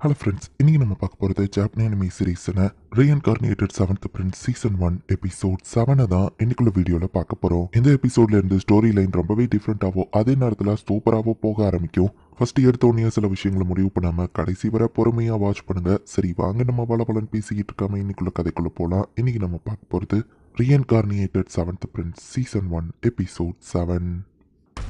Hello friends, இன்னைக்கு நம்ம பார்க்க போகிறது ஜாப்பனி அனிமி சீரீஸான reincarnated seventh prince season 1 episode 7 தான் இன்னைக்குள்ள வீடியோவில் பார்க்க போகிறோம். இந்த எபிசோட்ல இருந்து ஸ்டோரி லைன் ரொம்பவே டிஃப்ரெண்ட்டாகவும் அதே நேரத்தில் சூப்பராகவும் போக ஆரம்பிக்கும். ஃபர்ஸ்ட் எடுத்தோடனே சில விஷயங்களை முடிவு பண்ணாமல் கடைசி வரை பொறுமையாக வாட்ச் பண்ணுங்க. சரி, வாங்க நம்ம பலபலன்னு பேசிக்கிட்டு இருக்காம இன்னைக்குள்ள கதைக்குள்ள போகலாம். இன்னைக்கு நம்ம பார்க்க போகிறது ரீஇன்கார்னியேட்டட் செவன்த் பிரின்ஸ் சீசன் 1 எபிசோட் 7.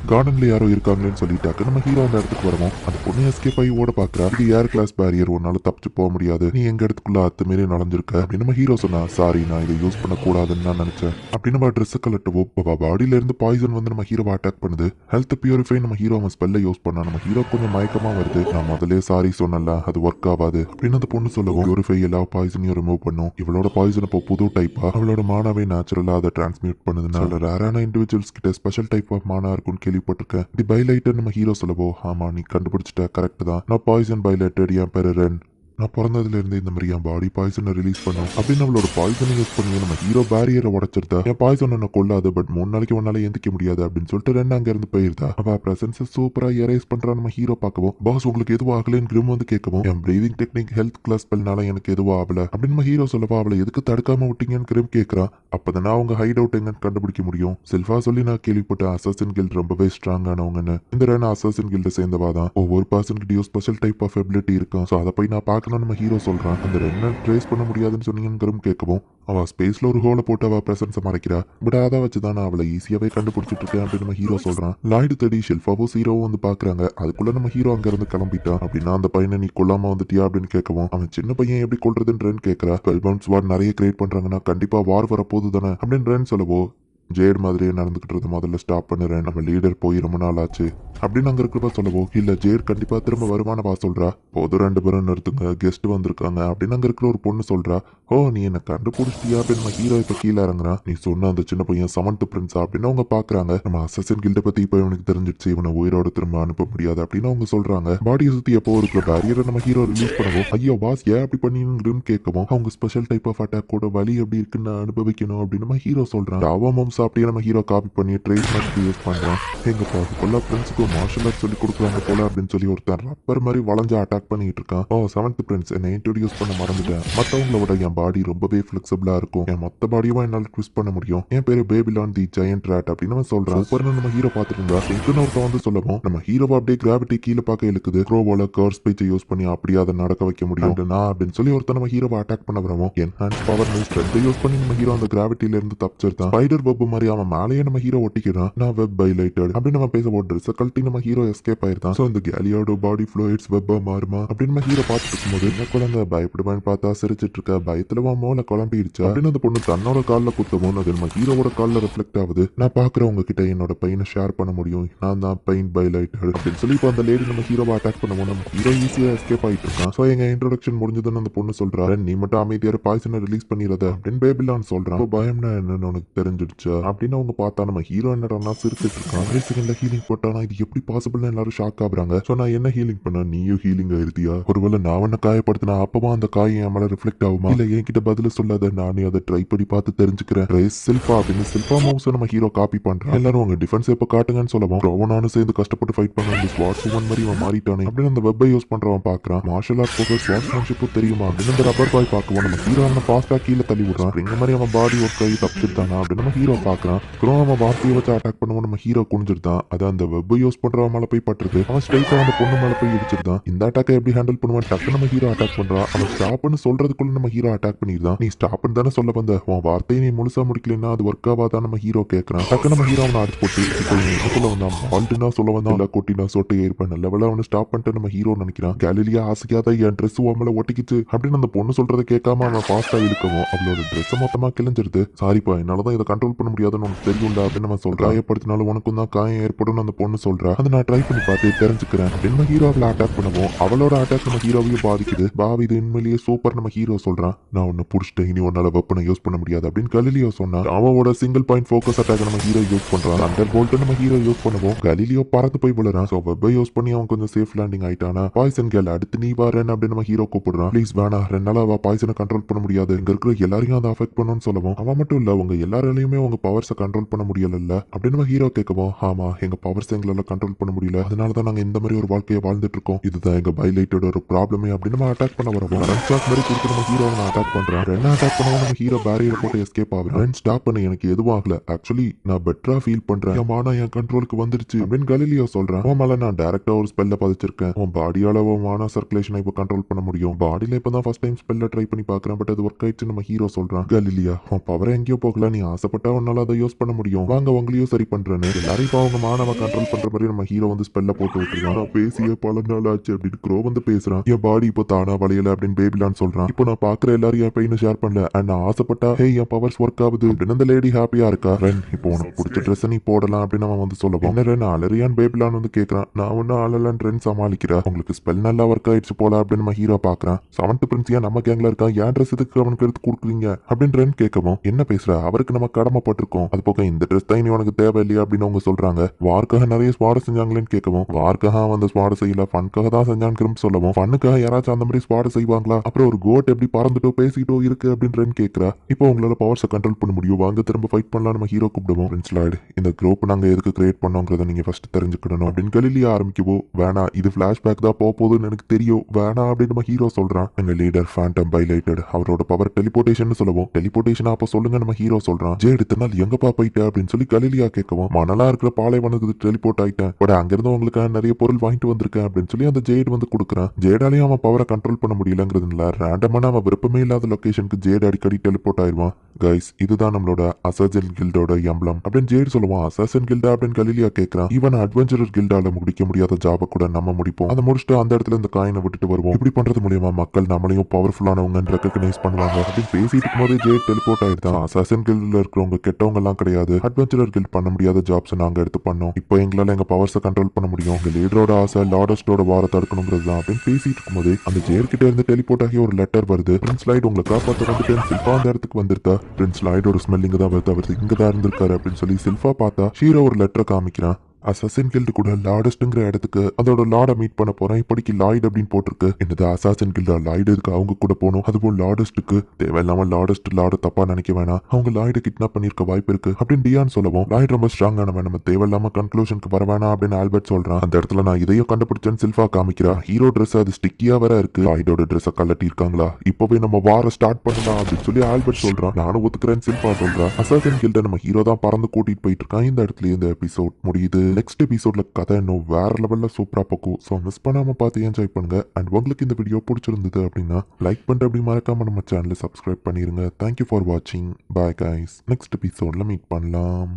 கார்டன்ல யாரோ இருக்காங்களேன்னு சொல்லிட்டாக்க நம்ம ஹீரோ அந்த இடத்துக்கு வரவும் அந்த பொண்ணு எஸ்கேப் ஆகி ஓட பாக்குறா. இது ஏர் கிளாஸ் பேரியர், உன்னால தப்பிச்சு போக முடியாது, நீ எங்க இடத்துக்குள்ள அத்துமீறி நுழைஞ்சிருக்க அப்படின்னு நம்ம ஹீரோ சொன்னா. சாரி, நான் இதை யூஸ் பண்ண கூடாதுன்னு நான் நினைச்சேன் அப்படின்னு நம்ம ட்ரெஸ் கலட்டவோ பாடியில இருந்து பாய்சன் வந்து நம்ம ஹீரோவை அட்டாக் பண்ணுது. ஹெல்த் பியூரிஃபை நம்ம ஹீரோ அவன் ஸ்பெல்ல யூஸ் பண்ணா நம்ம ஹீரோ கொஞ்சம் மயக்கமா வருது. நான் முதலே சாரி சொன்னல, அது ஒர்க் ஆகாது அப்படின்னு அந்த பொண்ணு சொல்லவும் பியூரிஃபை எல்லா பாய்சனையும் ரிமூவ் பண்ணும். இவளோட பாய்சன் இப்போ புது டைப்பா அவளோட மானாவே நேச்சுரலா அதை டிரான்ஸ்மியூட் பண்ணுதுனால ரேரான இண்டிவிஜுவல்ஸ் கிட்ட ஸ்பெஷல் டைப் ஆஃப் மானா இருக்குன்னு கேள்விப்பட்டிருக்கேன். தி பைலைட்டர் நம்ம ஹீரோ சொல்லவோ, ஆமா நீ கண்டுபிடிச்சிட்ட, கரெக்ட் தான், நான் பாய்சன் பைலைட்டர், என் பேரு ரென், நான் பிறந்ததுல இருந்து இந்த மாதிரி என் பாடி பாய்சனை ரிலீஸ் பண்ணும் அப்படின்னு நம்மளோட பாய்சனை யூஸ் பண்ணி நம்ம ஹீரோ பேரியரை உடச்சிருந்தா. என் பாய்சன் என்ன கொள்ளாது, பட் 3 நாளைக்கு ஒன்னால எந்திக்க முடியாது அப்படின்னு சொல்லிட்டு ரெண்டு அங்க இருந்து போயிருந்தா. அவ பிரசன்ஸ் சூப்பரா எரேஸ் பண்றா. நம்ம ஹீரோ பார்க்கவும், பாஸ் உங்களுக்கு எதுவும் ஆகலன்னு கிரிம் வந்து கேட்கவும், என் பிரீதிங் டெக்னிக் ஹெல்த் கிளாஸ் ஸ்பெல்னால எனக்கு எதுவும் ஆகல அப்படின்னு நம்ம ஹீரோ சொல்லவா. அவளை எதுக்கு தடுக்காம விட்டீங்கன்னு கிரிம் கேட்கறான். அப்பதானே அவங்க ஹைட் அவுட் எங்கன்னு கண்டுபிடிக்க முடியும். செல்ஃபா சொல்லி நான் கேள்விப்பட்ட அசாசின் கில்ட் ரொம்பவே ஸ்ட்ராங் ஆனவங்கன்னு. இந்த ரெண்டு அசாசின் கில்ட சேர்ந்தவா தான். ஒவ்வொரு பர்சன்கிட்டயும் ஸ்பெஷல் டைப் ஆஃப் எபிலிட்டி இருக்கும். ஸோ அதை போய் நான் பார்க்கணும்னு நம்ம ஹீரோ சொல்றான். அந்த ரெண்டு ட்ரேஸ் பண்ண முடியாதுன்னு சொன்னீங்கன்னு கேட்கவும், அவ ஸ்பேஸ்ல ஒரு ஹோலை போட்டு அவ பிரசன்ஸை மறைக்கிறா. பட் அதை வச்சுதான் நான் அவளை ஈஸியாவே கண்டுபிடிச்சிட்டு இருக்கேன் அப்படின்னு நம்ம ஹீரோ சொல்றான். லாய்டு தேடி ஷெல்ஃபாவும் ஹீரோவும் வந்து பாக்குறாங்க. அதுக்குள்ள நம்ம ஹீரோ அங்க இருந்து கிளம்பிட்டான். அப்படின்னா அந்த பையனை நீ கொல்லாம வந்துட்டியா அப்படின்னு கேட்கவும், அவன் சின்ன பையன் எப்படி கொள்றதுன்னு கேட்கறா. 12 months வார் நிறைய கிரியேட் பண்றாங்கன்னா கண்டிப்பா வார் வரப்போகுது தானே அப்படின்னு சொல்லவோ, ஜேட் மாதிரியே நடந்துகிட்டு முதல்ல ஸ்டாப் பண்ணுறேன், நம்ம லீடர் போய் ரொம்ப நாள் ஆச்சு அப்படின்னு அங்க இருக்கிறப்ப சொல்லவோ, இல்ல ஜேட் கண்டிப்பா திரும்ப வருமானவா சொல்றா. போதும் 2 பேரும் நிறுத்துங்க, கெஸ்ட் வந்திருக்காங்க அப்படின்னு அங்க இருக்கிற ஒரு பொண்ணு சொல்றா. ஓ, நீ என்ன கண்டுபிடிச்சிட்டியா அப்படின்னு நம்ம ஹீரோ இப்ப கீழே இறங்குறான். நீ சொன்ன அந்த சின்ன பையன் செவன்த் பிரின்ஸ் அப்படின்னு அவங்க பாக்குறாங்க. நம்ம அசசின் கில்ட பத்தி இப்ப இவனுக்கு தெரிஞ்சிடுச்சு, இவனை உயிரோட திரும்ப அனுப்ப முடியாது அப்படின்னு அவங்க சொல்றாங்க. பாடியை சுத்தி எப்போ இருக்கிற பேரியரை நம்ம ஹீரோ ரிலீஸ் பண்ணவும், ஐயோ பாஸ் ஏன் அப்படி பண்ணீங்கன்னு கேட்கவும், அவங்க ஸ்பெஷல் டைப் ஆஃப் அட்டாக் கூட வலி எப்படி இருக்குன்னு அனுபவிக்கணும் அப்படின்னு நம்ம ஹீரோ சொல்றான். டாவாமம்ஸ் அப்படியே நம்ம ஹீரோ காப்பி பண்ணி ட்ரேஸ் மாஸ்க்கு யூஸ் பண்றான். எங்க பாக்குள்ள பிரின்ஸுக்கு மார்ஷல் ஆர்ட் சொல்லி கொடுக்குறாங்க போல அப்படின்னு சொல்லி ஒருத்தன் ரப்பர் மாதிரி வளைஞ்சு அட்டாக் பண்ணிட்டு இருக்கான். ஓ, செவன்த் பிரின்ஸ், என்னை இன்ட்ரோடியூஸ் பண்ண மறந்துட்டேன். மற்றவங்கள விட என் பாடி ரொம்பவே ஃபிளெக்சிபிளா இருக்கும், என் மொத்த பாடியும் என்னால் ட்விஸ்ட் பண்ண முடியும். என் பேரு பேபிலான் தி ஜெயண்ட் ராட் அப்படின்னு அவன் சொல்றான். சூப்பர்னு நம்ம ஹீரோ பார்த்துட்டு இருந்தா சிங்க்னு ஒருத்தன் வந்து சொல்லவும், நம்ம ஹீரோவை அப்படியே கிராவிட்டி கீழே பார்க்க இழுக்குது. க்ரோவோல கர்ஸ் ஸ்பீச்சை யூஸ் பண்ணி அப்படியே அதை நடக்க வைக்க முடியும் அப்படின்னு சொல்லி ஒருத்தன் நம்ம ஹீரோவை அட்டாக் பண்ண வரவும், என்ஹான்ஸ் பவர் ஸ்ட்ரென்த்தை யூஸ் பண்ணி நம்ம ஹீரோ அந்த கிராவிட்டில இருந்து தப்பிச்சிருந்தான். ஸ்பைடர் வெப் மாதிரி அவன் மேலேயே நம்ம ஹீரோ ஒட்டிக்கிறான். நான் வெப் பைலைட்டட் அப்படின்னு நம்ம பேச ட்ரெஸ் கழட்டி நம்ம ஹீரோ எஸ்கேப் ஆயிருந்தான். ஸோ இந்த கேலியோட பாடி ஃப்ளூயிட்ஸ் வெப்பா மாறுமா அப்படின்னு நம்ம ஹீரோ பார்த்துட்டு இருக்கும்போது, என்ன குழந்தை பயப்படுவான்னு பார்த்தா சிரிச்சிட்டு இருக்க, பயத்துல மூளை குழம்பிடுச்சா அப்படின்னு அந்த பொண்ணு தன்னோட காலில் குத்தவும் அது நம்ம ஹீரோவோட காலில் ரிஃப்ளெக்ட் ஆகுது. நான் பாக்குறவங்க கிட்ட என்னோட பையனை ஷேர் பண்ண முடியும், நான் தான் பெயின் பைலைட்டட் அப்படின்னு சொல்லி இப்போ அந்த லேடி நம்ம ஹீரோவை அட்டாக் பண்ணுவோம். நம்ம ஹீரோ ஈஸியா எஸ்கேப் ஆயிட்டு இருக்கான். ஸோ எங்க இன்ட்ரோடக்ஷன் முடிஞ்சதுன்னு அந்த பொண்ணு சொல்றா, நீ மட்டும் அமைதியாரு பாய்சனை ரிலீஸ் பண்ணிடாத அப்படின்னு பேபிலான்னு சொல்றான். பயம்னா என்னன்னு உனக்கு தெரிஞ்சிடுச்சா அப்படின்னு அவங்க பார்த்தா நம்ம ஹீரோ என்னடா சிரிச்சிட்டு இருக்கான். அதே செகண்ட்ல ஹீலிங் போட்டானா இது எப்படி பாசிபிள்னு எல்லாரும் ஷாக் ஆகுறாங்க. ஸோ நான் என்ன ஹீலிங் பண்ண, நீயும் ஹீலிங் ஆயிருத்தியா? ஒருவேளை நான் உன்னை காயப்படுத்தினா அப்பவா அந்த காயம் என் மேல ரிஃப்ளெக்ட் ஆகுமா? இல்ல என்கிட்ட பதில சொல்லாத, நானே அதை ட்ரை பண்ணி பார்த்து தெரிஞ்சுக்கிறேன். செல்ஃபா அப்படின்னு செல்ஃபா மவுஸ் நம்ம ஹீரோ காப்பி பண்றான். எல்லாரும் உங்க டிஃபென்ஸ் எப்ப காட்டுங்கன்னு சொல்லவும், ரோவனானு சேர்ந்து கஷ்டப்பட்டு ஃபைட் பண்ண அந்த ஸ்வாட் உமன் மாதிரி அவன் மாறிட்டானே அப்படின்னு அந்த வெப்பை யூஸ் பண்றவன் பாக்குறான். மார்ஷல் ஆர்ட் போக ஸ்வாட்ஸ்மேன்ஷிப்பும் தெரியுமா அப்படின்னு அந்த ரப்பர் பாய் பார்க்கவும், நம்ம ஹீரோ அவனை ஃபாஸ்டா கீழே தள்ளி விடுறான். இந்த மாதிரி அவன் பாடி ஒர்க் ஆகி தப்பிச்சிருத்தானா அப்படின்னு நம்ம ஹீரோ பாக்குறான். அவன் வார்த்தையை வச்சு அட்டாக் பண்ணுவோம். நம்ம ஹீரோ குனிஞ்சிருந்தான். அது அந்த வெப் யூஸ் பண்றவன் மேல போய் பட்டுருது. அவன் ஸ்ட்ரைட்டா அந்த பொண்ணு மேல போய் இடிச்சிருந்தான். இந்த அட்டாக்கை எப்படி ஹேண்டில் பண்ணுவான்? டக்கு நம்ம ஹீரோ அட்டாக் பண்றான். அவன் ஸ்டாப்னு சொல்றதுக்குள்ள நம்ம ஹீரோ அட்டாக் பண்ணிருந்தான். நீ ஸ்டாப்னு தானே சொல்ல வந்த, உன் வார்த்தையை நீ முழுசா முடிக்கலன்னா அது ஒர்க் ஆகாதான் நம்ம ஹீரோ கேட்கறான். டக்கு நம்ம ஹீரோ அவனை அடிச்சு போட்டு இப்போ என்ன சொல்ல வந்தான், பால்ட்டுனா சொல்ல வந்தான், இல்ல கொட்டினா சொட்டை ஏற்பேன், நல்ல வேலை அவனை ஸ்டாப் பண்ணிட்டு நம்ம ஹீரோ நினைக்கிறான். கேலிலியா ஆசைக்காத என் ட்ரெஸ் உன் ஒட்டிக்கிச்சு அப்படின்னு அந்த பொண்ணு சொல்றதை கேட்காம அவன் ஃபாஸ்டா இழுக்கவும் அவளோட ட்ரெஸ் மொத்தமா கிழிஞ்சிருது. சாரிப்பா, என்னாலதான் இதை கண்ட்ரோல் பண்ண முடியாதுன்னு உனக்கு தெரியும்டா அப்படின்னு நம்ம சொல்றா. காயப்படுத்தினாலும் உனக்கும் தான் காயம் ஏற்படும் அந்த பொண்ணு சொல்றா. அதை நான் ட்ரை பண்ணி பார்த்து தெரிஞ்சுக்கிறேன் அப்படின்னு ஹீரோ அவளை அட்டாக் பண்ணுவோம். அவளோட அட்டாக் நம்ம ஹீரோவையும் பாதிக்குது. பாவி இது உண்மையிலேயே சூப்பர் நம்ம ஹீரோ சொல்றான். நான் உன்னை புடிச்சிட்டேன், இனி உன்னால வெப்பனை யூஸ் பண்ண முடியாது அப்படின்னு கலிலியோ சொன்னா. அவனோட சிங்கிள் பாயிண்ட் ஃபோக்கஸ் அட்டாக் நம்ம ஹீரோ யூஸ் பண்றான். அண்டர் போல்ட் நம்ம ஹீரோ யூஸ் பண்ணுவோம். கலிலியோ பறந்து போய் விழுறான். ஸோ வெப்பை யூஸ் பண்ணி அவன் கொஞ்சம் சேஃப் லேண்டிங் ஆயிட்டானா. பாய்சன் கேள் அடுத்து நீ வரேன் அப்படின்னு நம்ம ஹீரோ கூப்பிடுறான். ப்ளீஸ் வேணா, 2 நாள் அவ பாய்சனை கண்ட்ரோல் பண்ண முடியாது, இங்க இருக்கிற எல்லாரையும் அதை அஃபெக்ட் பண்ணுன்னு சொல்லவும், அவன் மட்டும் இல்ல உங்க எல்லாராலையுமே உங்க பவர்ஸை கண்ட்ரோல் பண்ண முடியல அப்படின்னு நம்ம ஹீரோ கேட்கவும், ஆமா எங்க பவர்ஸ் எங்களால கண்ட்ரோல் பண்ண முடியல, அதனாலதான் நாங்க இந்த மாதிரி ஒரு வாழ்க்கையை வாழ்ந்துட்டு இருக்கோம், இதுதான் எங்க பைலைட்டோட ஒரு ப்ராப்ளமே அப்படின்னு நம்ம அட்டாக் பண்ண வரவும் கரண்ட் ஷாக் மாதிரி கொடுத்து நம்ம ஹீரோ அட்டாக் பண்றான். ரெண்டு அட்டாக் பண்ணவும் நம்ம ஹீரோ பேரியரை போட்டு எஸ்கேப் ஆகுறான். ஸ்டாப் பண்ண, எனக்கு எதுவும் ஆகல, ஆக்சுவலி நான் பெட்டரா ஃபீல் பண்றேன், என் மானா என் கண்ட்ரோலுக்கு வந்துருச்சு அப்படின்னு கலீலியோ சொல்றான். உன் மேல நான் டைரக்டா ஒரு ஸ்பெல்ல பதிச்சிருக்கேன், உன் பாடியால உன் மானா சர்க்குலேஷனை இப்போ கண்ட்ரோல் பண்ண முடியும், பாடியில இப்பதான் ஃபர்ஸ்ட் டைம் ஸ்பெல்ல ட்ரை பண்ணி பாக்குறேன், பட் அது ஒர்க் ஆயிடுச்சு நம்ம ஹீரோ சொல்றான். கலீலியா, உன் பவர் எங்கேயோ போகல, நீ ஆசைப்பட்டா உன்னால அதை யூஸ் பண்ண முடியும், வாங்க உங்களையும் சரி பண்றேன்னு எல்லாரும் இப்போ அவங்க மானவ கண்ட்ரோல் பண்ற மாதிரி நம்ம ஹீரோ வந்து ஸ்பெல்ல போட்டு விட்டுருக்கான். நான் பேசிய பல நாள் ஆச்சு அப்படின்னு க்ரோ வந்து பேசுறான். என் பாடி இப்போ தானா வளையல அப்படின்னு பேபிலான்னு சொல்றான். இப்போ நான் பாக்குற எல்லாரும் என் பையனை ஷேர் பண்ணல அண்ட் நான் ஆசைப்பட்டா ஹே என் பவர்ஸ் ஒர்க் ஆகுது அப்படின்னு அந்த லேடி ஹாப்பியா இருக்கா. ரென், இப்போ உனக்கு பிடிச்ச ட்ரெஸ் நீ போடலாம் அப்படின்னு அவன் வந்து சொல்லுவான். என்ன ரென் அலறியான் பேபிலான்னு வந்து கேட்கறான். நான் ஒன்னும் அலலன்னு ரென் சமாளிக்கிறா. உங்களுக்கு ஸ்பெல் நல்லா ஒர்க் ஆயிடுச்சு போல அப்படின்னு நம்ம ஹீரோ பாக்குறான். செவன்த் பிரின்ஸ் ஏன் நம்ம கேங்ல இருக்கா, ஏன் ட்ரெஸ் இதுக்கு அவனுக்கு எடுத்து கொடுக்குறீங்க அப்படின்னு ரென் கேட்கவும், என்ன பேசுற, அவருக்கு நம்ம கடமைப்பட்டிருக்கோம், அது போக இந்த ட்ரெஸ் தான் இனி உனக்கு தேவை இல்லையா அப்படின்னு அவங்க சொல்றாங்க. வார்க்காக நிறைய ஸ்பாட செஞ்சாங்களேன்னு கேட்கவும், வார்க்காக வந்து ஸ்பாட செய்யல, ஃபன்காக தான் செஞ்சான்னு சொல்லவும், ஃபன்னுக்காக யாராச்சும் அந்த மாதிரி ஸ்பாட செய்வாங்களா, அப்புறம் ஒரு கோட் எப்படி பறந்துட்டோ பேசிட்டோ இருக்கு அப்படின்னு கேட்கிறா. இப்போ உங்களால பவர்ஸை கண்ட்ரோல் பண்ண முடியும், வாங்க திரும்ப ஃபைட் பண்ணலாம் நம்ம ஹீரோ கூப்பிடுவோம். பிரின்ஸ் லாய்டு, இந்த குரூப் நாங்க எதுக்கு கிரியேட் பண்ணோங்கிறத நீங்க ஃபர்ஸ்ட் தெரிஞ்சுக்கணும் அப்படின்னு கலிலியா ஆரம்பிக்கவோ, வேணா இது பிளாஷ்பேக் தான் போகுதுன்னு எனக்கு தெரியும், வேணா அப்படின்னு நம்ம ஹீரோ சொல்றான். எங்க லீடர் ஃபேண்டம் பைலைட்டட், அவரோட பவர் டெலிபோர்டேஷன் சொல்லுவோம். டெலிபோர்டேஷன் அப்ப சொல்லுங்க நம்ம ஹீரோ சொல்றான். ஜே எடுத்தனால எங்கப்பா போயிட்ட அப்படின்னு சொல்லி கலிலியா கேட்கவும், மணலா இருக்கிற பாலைவனத்துக்கு டெலிபோர்ட் ஆயிட்டேன், பட் அங்கிருந்து உங்களுக்கு நிறைய பொருள் வாங்கிட்டு வந்திருக்கேன் அப்படின்னு சொல்லி அந்த ஜேட் வந்து கொடுக்குறான். ஜேடாலையும் அவன் பவரை கண்ட்ரோல் பண்ண முடியலங்கிறதுல ரேண்டமான அவன் விருப்பமே இல்லாத லொகேஷனுக்கு ஜேட் அடிக்கடி டெலிபோர்ட் ஆயிடுவான். கைஸ், இதுதான் நம்மளோட அசாசன் கில்டோட எம்பளம் அப்படின்னு ஜேட் சொல்லுவான். அசாசன் கில்டா அப்படின்னு கலிலியா கேட்கறான். இவன் அட்வென்ச்சரர் கில்டால முடிக்க முடியாத ஜாப கூட நம்ம முடிப்போம், அதை முடிச்சுட்டு அந்த இடத்துல இந்த காயினை விட்டுட்டு வருவோம், இப்படி பண்றது மூலியமா மக்கள் நம்மளையும் பவர்ஃபுல்லானவங்க ரெகக்னைஸ் பண்ணுவாங்க அப்படின்னு பேசிட்டு இருக்கும்போது ஜேட் டெலிபோர்ட் ஆயிடுதான். அசாசன் கில்ட்ல இருக்கிறவங்க கெட்டவங்க எல்லாம் கிடையாது, அட்வென்ச்சரர் கில்ட் பண்ண முடியாத ஜாப்ஸ் நாங்க எடுத்து பண்ணோம், இப்போ எங்களால எங்க பவர்ஸை கண்ட்ரோல் பண்ண முடியும், எங்க லீடரோட ஆசை லார்டஸ்டோட வார தடுக்கணுங்கிறது தான் அப்படின்னு பேசிட்டு இருக்கும்போது அந்த ஜேர் கிட்ட இருந்து டெலிபோர்ட் ஆகி ஒரு லெட்டர் வருது. பிரின்ஸ் லாய்டு உங்களை காப்பாற்ற வந்துட்டேன், சில்பா அந்த இடத்துக்கு வந்திருக்கா. பிரின்ஸ் லாய்டோட ஸ்மெல் இங்க தான் வருது, அவர் இங்க தான் இருந்திருக்காரு அப்படின்னு சொல்லி சில்பா பார்த்தா ஹீரோ ஒரு லெட்டரை காமிக்கிறான். அசாசின் கில்டு கூட லார்டஸ்ட்ங்கிற இடத்துக்கு அதோட லார்டை மீட் பண்ண போறேன், இப்படிக்கு லாய்டு அப்படின்னு போட்டிருக்கு. என்னது அசாசின் கில்டா, லாய்டு இருக்கு அவங்க கூட போகணும், அதுபோல் லார்டஸ்ட்டுக்கு தேவையில்லாம லார்டஸ்ட் லார்டு தப்பா நினைக்க வேணாம், அவங்க லாய்டு கிட்னாப் பண்ணிருக்க வாய்ப்பு இருக்கு அப்படின்னு டியான் சொல்லவும், லாய்டு ரொம்ப ஸ்ட்ராங்கானவன், நம்ம தேவையில்லாம கன்க்ளூஷனுக்கு வர வேணாம் அப்படின்னு ஆல்பர்ட் சொல்றான். அந்த இடத்துல நான் இதையும் கண்டுபிடிச்சேன்னு சில்பா காமிக்கிறா. ஹீரோ ட்ரெஸ் அது ஸ்டிக்கியா வேற இருக்கு, லாய்டோட ட்ரெஸ்ஸை கலட்டி இருக்காங்களா, இப்பவே நம்ம வார ஸ்டார்ட் பண்ணலாம் அப்படின்னு சொல்லி ஆல்பர்ட் சொல்றான். நானும் ஒத்துக்கிறேன்னு சில்பா சொல்றா. அசாசின் கில்ட நம்ம ஹீரோ தான் பறந்து கூட்டிட்டு போயிட்டு இருக்கான். இந்த இடத்துல இந்த எபிசோட் முடியுது. நெக்ஸ்ட் எபிசோட்ல கதை இன்னும் வேற லெவல்ல சூப்பரா போகும். ஸோ மிஸ் பண்ணாம பார்த்து என்ஜாய் பண்ணுங்க. அண்ட் உங்களுக்கு இந்த வீடியோ பிடிச்சிருந்தது அப்படின்னா லைக் பண்ணிட்டு அப்படி மறக்காம நம்ம சேனலை சப்ஸ்கிரைப் பண்ணிருங்க. தேங்க்யூ ஃபார் வாட்சிங். பாய் கைஸ், நெக்ஸ்ட் எபிசோட்ல மீட் பண்ணலாம்.